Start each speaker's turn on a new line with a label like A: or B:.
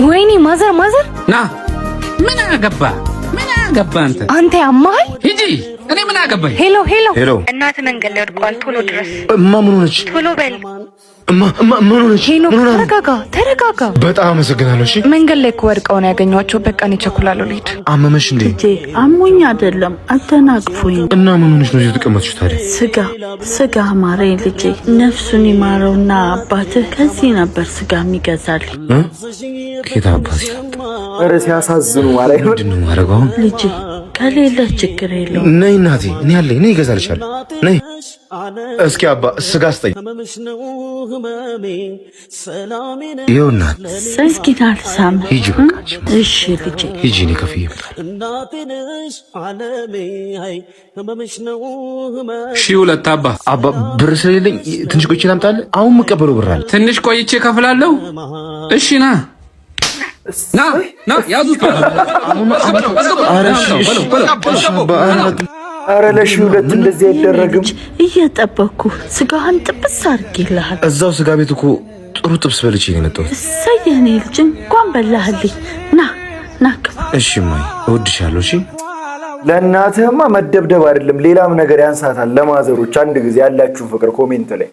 A: ወይኔ ማዘር
B: ና ምን አገባ አንተ
A: ያማል
B: ሂጂ እኔ ምን አገባኝ
A: ሄሎ
C: እናት መንገድ ላይ ወድቋል ቶሎ ድረስ
D: ምን ሆነች
C: ቶሎ በል
D: ምን ሆነች
A: ሄሎ ተረጋጋ
D: በጣም አመሰግናለሁ እሺ
A: መንገድ ላይ ወድቀው ነው ያገኘኋቸው በቃ እኔ ቸኩላለሁ ልሂድ
D: አመመሽ እንዴ
E: አሞኝ አይደለም አተናቅፎኝ
D: እና ምን ሆነሽ ነው የተቀመጥሽው ታዲያ
E: ስጋ ማረኝ ልጄ ነፍሱን ይማረውና አባትህ ከዚህ ነበር ስጋ የሚገዛልኝ
D: ከታ አባሲ
F: ኧረ ሲያሳዝኑ ማለት
D: ምንድነው ማረጋው
E: ልጄ ከሌለ ችግር የለውም
D: ነይ እናቴ እኔ አለኝ ነይ ይገዛልሻለሁ ነይ እስኪ አባ ስጋ ስጠኝ ይኸውና
E: እስኪ ናልሳም
D: ሂጂ በቃች
E: እሺ ልጄ
D: ሂጂ እኔ ከፍዬ እመጣለሁ
B: ሺህ ሁለት
D: አባ ብር ስለሌለኝ ትንሽ ቆይቼ ላምጣልህ አሁን መቀበለው ብር አለ
B: ትንሽ ቆይቼ ከፍላለሁ እሺ ና ያዙት
F: ኧረ ለሺህ ሁለት እንደዚህ አይደረግም
E: እየጠበኩ ስጋህን ጥብስ አድርጌልሃል
D: እዛው ስጋ ቤት እኮ ጥሩ ጥብስ በልቼ ነው የመጣሁት
E: እሰየኔ ልጅ እንኳን በላህልኝ ና
D: እሺ ማይ እወድሻለሁ እሺ
F: ለእናትህማ መደብደብ አይደለም ሌላም ነገር ያንሳታል ለማዘሮች አንድ ጊዜ ያላችሁ ፍቅር ኮሜንት ላይ